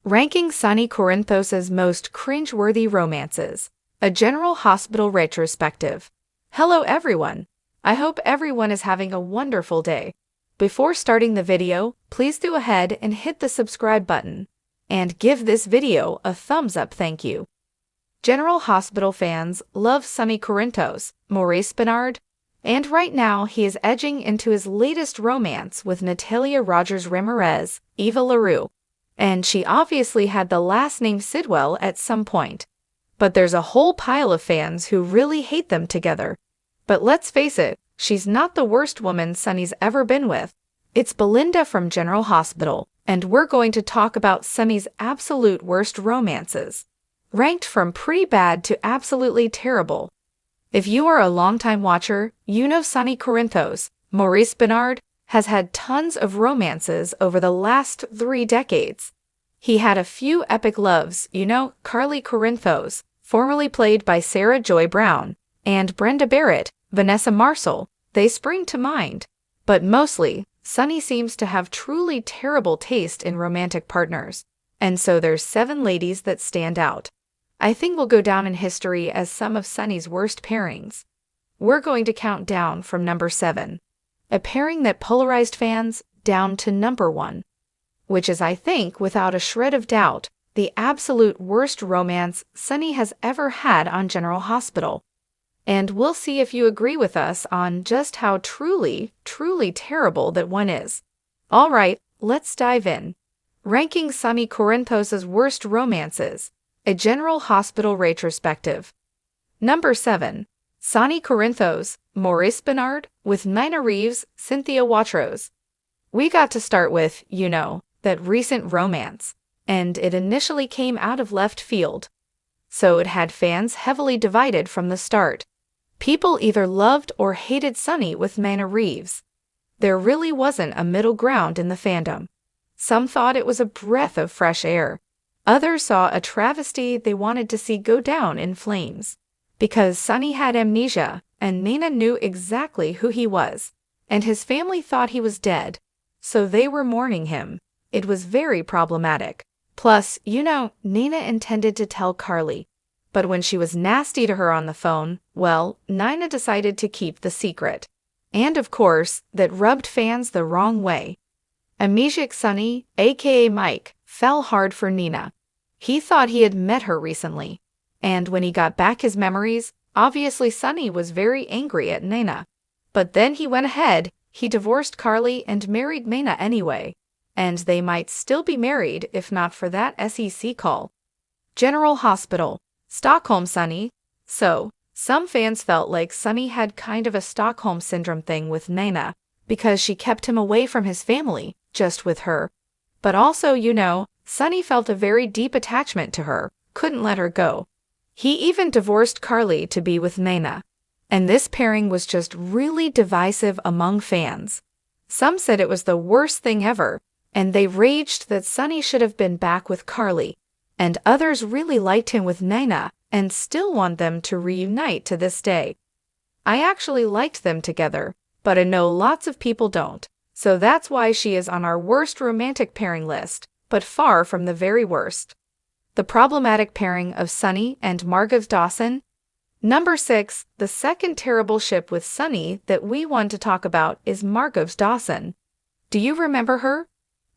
Ranking Sonny Corinthos' most cringe-worthy romances. A General Hospital retrospective. Hello everyone. I hope everyone is having a wonderful day. Before starting the video, please go ahead and hit the subscribe button. And give this video a thumbs up, thank you. General Hospital fans love Sonny Corinthos, Maurice Benard, and right now he is edging into his latest romance with Natalia Rogers Ramirez, Eva LaRue. And she obviously had the last name Sidwell at some point. But there's a whole pile of fans who really hate them together. But let's face it, she's not the worst woman Sonny's ever been with. It's Belinda from General Hospital, and we're going to talk about Sonny's absolute worst romances. Ranked from pretty bad to absolutely terrible. If you are a longtime watcher, you know Sonny Corinthos, Maurice Benard, has had tons of romances over the last 3 decades. He had a few epic loves, Carly Corinthos, formerly played by Sarah Joy Brown, and Brenda Barrett, Vanessa Marcel, they spring to mind. But mostly, Sonny seems to have truly terrible taste in romantic partners. And so there's 7 ladies that stand out. I think will go down in history as some of Sonny's worst pairings. We're going to count down from number 7. A pairing that polarized fans down to number 1. Which is, I think, without a shred of doubt, the absolute worst romance Sonny has ever had on General Hospital. And we'll see if you agree with us on just how truly terrible that one is. Alright, let's dive in. Ranking Sonny Corinthos' worst romances. A General Hospital retrospective. Number 7. Sonny Corinthos, Maurice Benard, with Nina Reeves, Cynthia Watros. We got to start with, that recent romance, and it initially came out of left field. So it had fans heavily divided from the start. People either loved or hated Sonny with Nina Reeves. There really wasn't a middle ground in the fandom. Some thought it was a breath of fresh air. Others saw a travesty they wanted to see go down in flames. Because Sonny had amnesia, and Nina knew exactly who he was, and his family thought he was dead, so they were mourning him. It was very problematic. Plus, Nina intended to tell Carly, but when she was nasty to her on the phone, well, Nina decided to keep the secret. And of course, that rubbed fans the wrong way. Amnesiac Sonny, aka Mike, fell hard for Nina. He thought he had met her recently. And when he got back his memories, obviously Sonny was very angry at Nina. But then he went ahead, he divorced Carly and married Nina anyway. And they might still be married if not for that SEC call. General Hospital. Stockholm Sonny. So, some fans felt like Sonny had kind of a Stockholm Syndrome thing with Nina, because she kept him away from his family, just with her. But also, Sonny felt a very deep attachment to her, couldn't let her go. He even divorced Carly to be with Nina. And this pairing was just really divisive among fans. Some said it was the worst thing ever, and they raged that Sonny should have been back with Carly. And others really liked him with Nina and still want them to reunite to this day. I actually liked them together, but I know lots of people don't. So that's why she is on our worst romantic pairing list, but far from the very worst. The problematic pairing of Sonny and Margot Dawson. Number 6, the second terrible ship with Sonny that we want to talk about is Margot Dawson. Do you remember her?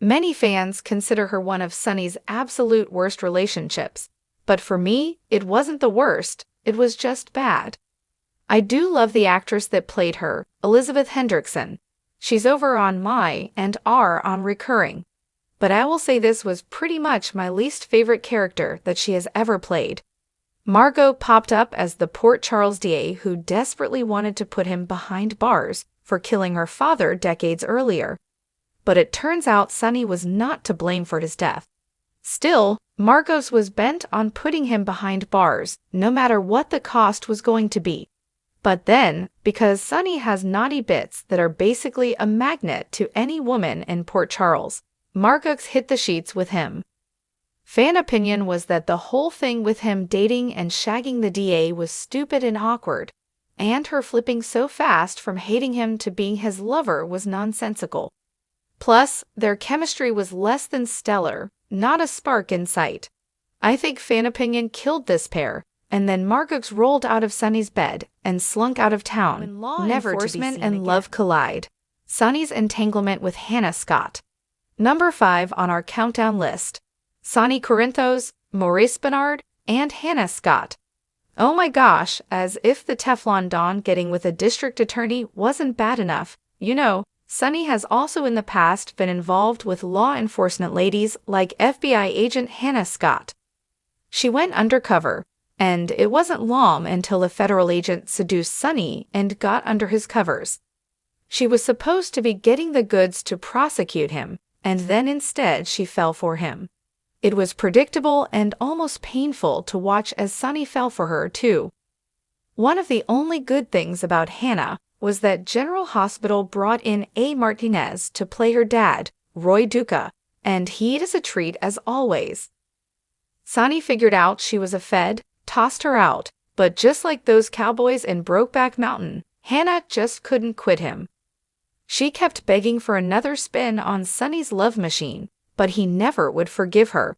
Many fans consider her one of Sonny's absolute worst relationships, but for me, it wasn't the worst, it was just bad. I do love the actress that played her, Elizabeth Hendrickson. She's over on My and R on Recurring. But I will say this was pretty much my least favorite character that she has ever played. Margot popped up as the Port Charles DA who desperately wanted to put him behind bars for killing her father decades earlier. But it turns out Sonny was not to blame for his death. Still, Margot was bent on putting him behind bars, no matter what the cost was going to be. But then, because Sonny has naughty bits that are basically a magnet to any woman in Port Charles, Margot hit the sheets with him. Fan opinion was that the whole thing with him dating and shagging the DA was stupid and awkward, and her flipping so fast from hating him to being his lover was nonsensical. Plus, their chemistry was less than stellar, not a spark in sight. I think fan opinion killed this pair, and then Margux rolled out of Sonny's bed and slunk out of town, When law never enforcement to be seen and love again. collide. Sonny's entanglement with Hannah Scott. Number 5 on our countdown list. Sonny Corinthos, Maurice Bernard, and Hannah Scott. Oh my gosh, as if the Teflon Don getting with a district attorney wasn't bad enough. You know, Sonny has also in the past been involved with law enforcement ladies like FBI agent Hannah Scott. She went undercover, and it wasn't long until a federal agent seduced Sonny and got under his covers. She was supposed to be getting the goods to prosecute him, and then instead she fell for him. It was predictable and almost painful to watch as Sonny fell for her, too. One of the only good things about Hannah was that General Hospital brought in A. Martinez to play her dad, Roy Duca, and he is a treat as always. Sonny figured out she was a Fed, tossed her out, but just like those cowboys in Brokeback Mountain, Hannah just couldn't quit him. She kept begging for another spin on Sonny's love machine, but he never would forgive her.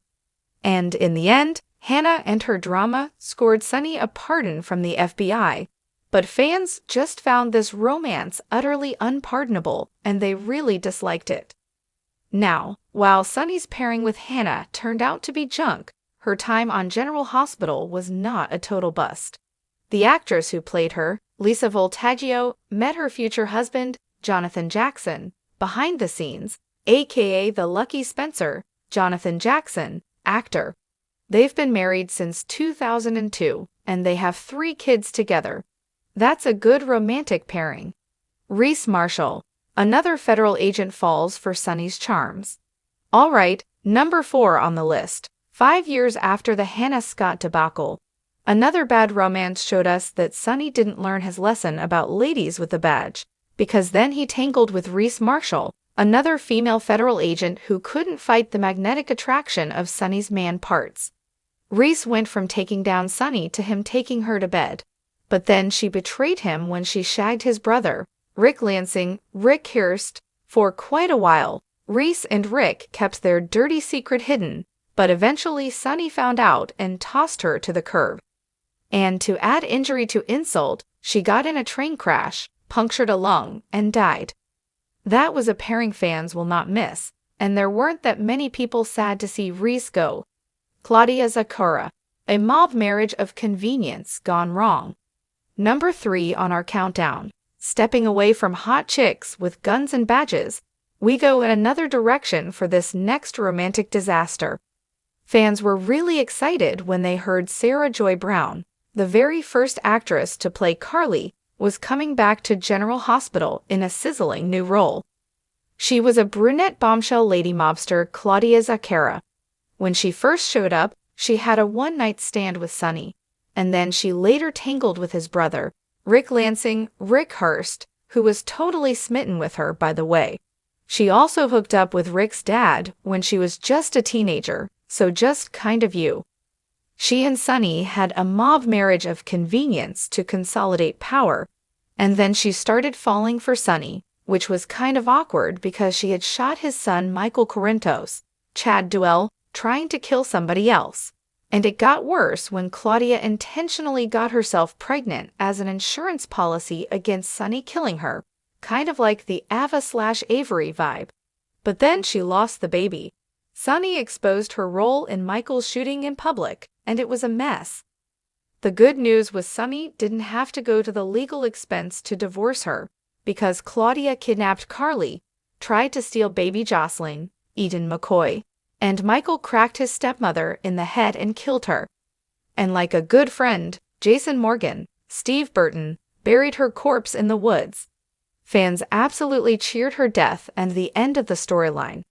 And in the end, Hannah and her drama scored Sonny a pardon from the FBI. But fans just found this romance utterly unpardonable, and they really disliked it. Now, while Sonny's pairing with Hannah turned out to be junk, her time on General Hospital was not a total bust. The actress who played her, Lisa Voltaggio, met her future husband, Jonathan Jackson, behind the scenes, aka the Lucky Spencer, Jonathan Jackson, actor. They've been married since 2002, and they have 3 kids together. That's a good romantic pairing. Reese Marshall, another federal agent, falls for Sonny's charms. All right, number 4 on the list. 5 years after the Hannah Scott debacle, another bad romance showed us that Sonny didn't learn his lesson about ladies with a badge, because then he tangled with Reese Marshall, another female federal agent who couldn't fight the magnetic attraction of Sonny's man parts. Reese went from taking down Sonny to him taking her to bed. But then she betrayed him when she shagged his brother, Rick Lansing, Rick Hurst. For quite a while, Reese and Rick kept their dirty secret hidden, but eventually Sonny found out and tossed her to the curb. And to add injury to insult, she got in a train crash, punctured a lung, and died. That was a pairing fans will not miss, and there weren't that many people sad to see Reese go. Claudia Zakura, a mob marriage of convenience gone wrong. Number 3 on our countdown. Stepping away from hot chicks with guns and badges, we go in another direction for this next romantic disaster. Fans were really excited when they heard Sarah Joy Brown, the very first actress to play Carly, was coming back to General Hospital in a sizzling new role. She was a brunette bombshell lady mobster, Claudia Zakara. When she first showed up, she had a one-night stand with Sonny, and then she later tangled with his brother, Rick Lansing, Rick Hurst, who was totally smitten with her, by the way. She also hooked up with Rick's dad when she was just a teenager, so just kind of you. She and Sonny had a mob marriage of convenience to consolidate power, and then she started falling for Sonny, which was kind of awkward because she had shot his son Michael Corinthos, Chad Duell, trying to kill somebody else. And it got worse when Claudia intentionally got herself pregnant as an insurance policy against Sonny killing her, kind of like the Ava/Avery vibe. But then she lost the baby. Sonny exposed her role in Michael's shooting in public, and it was a mess. The good news was Sonny didn't have to go to the legal expense to divorce her, because Claudia kidnapped Carly, tried to steal baby Jocelyn, Eden McCoy, and Michael cracked his stepmother in the head and killed her. And like a good friend, Jason Morgan, Steve Burton, buried her corpse in the woods. Fans absolutely cheered her death and the end of the storyline.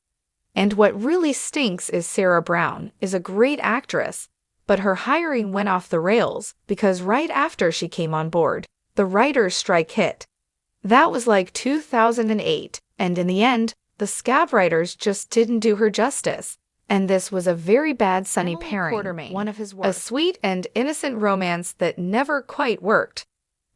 And what really stinks is Sarah Brown is a great actress, but her hiring went off the rails because right after she came on board, the writer's strike hit. That was like 2008, and in the end, the scab writers just didn't do her justice. And this was a very bad Sonny pairing, one of his worst. A sweet and innocent romance that never quite worked.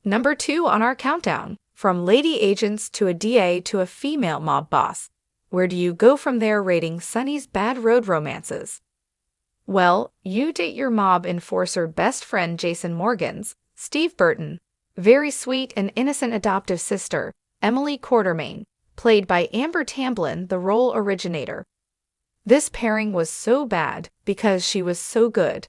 Number 2 on our countdown, from lady agents to a DA to a female mob boss. Where do you go from there rating Sonny's bad road romances? Well, you date your mob enforcer best friend Jason Morgan's, Steve Burton, very sweet and innocent adoptive sister, Emily Quartermain, played by Amber Tamblyn, the role originator. This pairing was so bad because she was so good.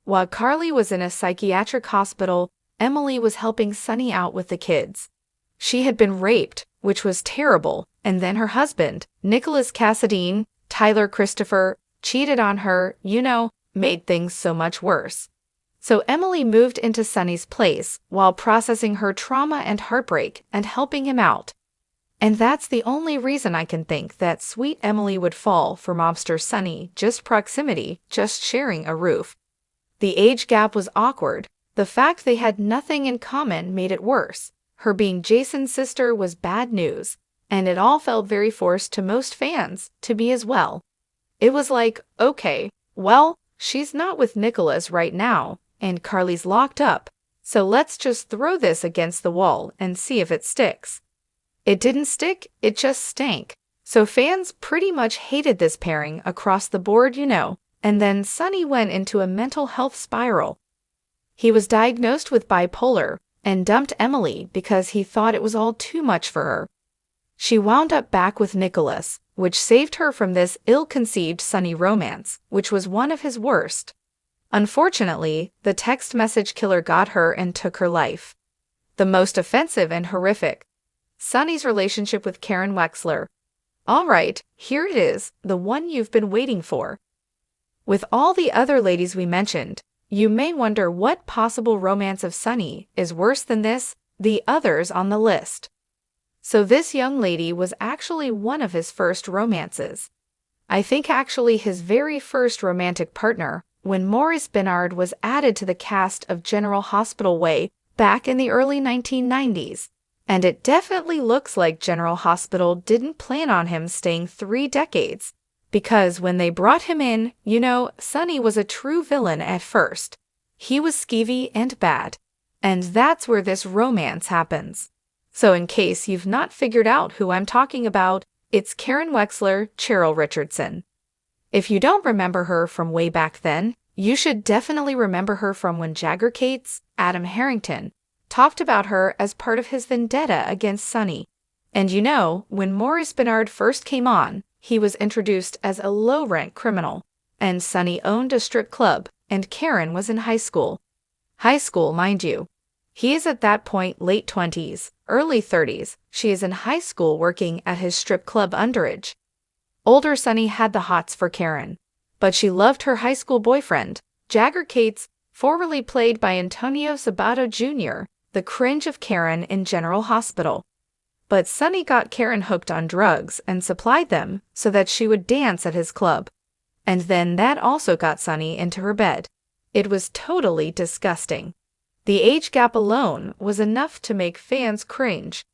While Carly was in a psychiatric hospital, Emily was helping Sonny out with the kids. She had been raped, which was terrible, and then her husband, Nicholas Cassadine, Tyler Christopher, cheated on her, made things so much worse. So Emily moved into Sonny's place while processing her trauma and heartbreak and helping him out. And that's the only reason I can think that sweet Emily would fall for mobster Sonny, just proximity, just sharing a roof. The age gap was awkward. The fact they had nothing in common made it worse. Her being Jason's sister was bad news, and it all felt very forced to most fans to be as well. It was like, okay, well, she's not with Nicholas right now, and Carly's locked up, so let's just throw this against the wall and see if it sticks. It didn't stick, it just stank. So fans pretty much hated this pairing across the board, and then Sonny went into a mental health spiral. He was diagnosed with bipolar and dumped Emily because he thought it was all too much for her. She wound up back with Nicholas, which saved her from this ill-conceived Sonny romance, which was one of his worst. Unfortunately, the text message killer got her and took her life. The most offensive and horrific. Sonny's relationship with Karen Wexler. All right, here it is, the one you've been waiting for. With all the other ladies we mentioned, you may wonder what possible romance of Sonny is worse than this, the others on the list. So this young lady was actually one of his first romances. I think actually his very first romantic partner, when Maurice Benard was added to the cast of General Hospital way back in the early 1990s. And it definitely looks like General Hospital didn't plan on him staying 3 decades. Because when they brought him in, Sonny was a true villain at first. He was skeevy and bad. And that's where this romance happens. So in case you've not figured out who I'm talking about, it's Karen Wexler, Cheryl Richardson. If you don't remember her from way back then, you should definitely remember her from when Jagger Cates, Adam Harrington, talked about her as part of his vendetta against Sonny. And when Maurice Benard first came on, he was introduced as a low-rank criminal, and Sonny owned a strip club, and Karen was in high school. High school, mind you. He is at that point late 20s, early 30s. She is in high school working at his strip club underage. Older Sonny had the hots for Karen, but she loved her high school boyfriend, Jagger Cates, formerly played by Antonio Sabato Jr., the cringe of Karen in General Hospital. But Sonny got Karen hooked on drugs and supplied them so that she would dance at his club. And then that also got Sonny into her bed. It was totally disgusting. The age gap alone was enough to make fans cringe.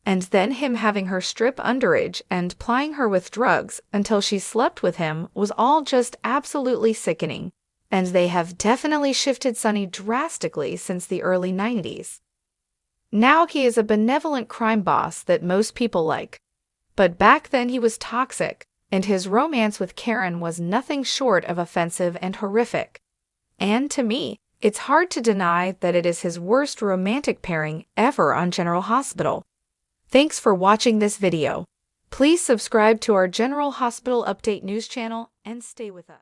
And then him having her strip underage and plying her with drugs until she slept with him was all just absolutely sickening. And they have definitely shifted Sonny drastically since the early 90s. Now he is a benevolent crime boss that most people like. But back then he was toxic, and his romance with Karen was nothing short of offensive and horrific. And to me, it's hard to deny that it is his worst romantic pairing ever on General Hospital. Thanks for watching this video. Please subscribe to our General Hospital Update news channel and stay with us.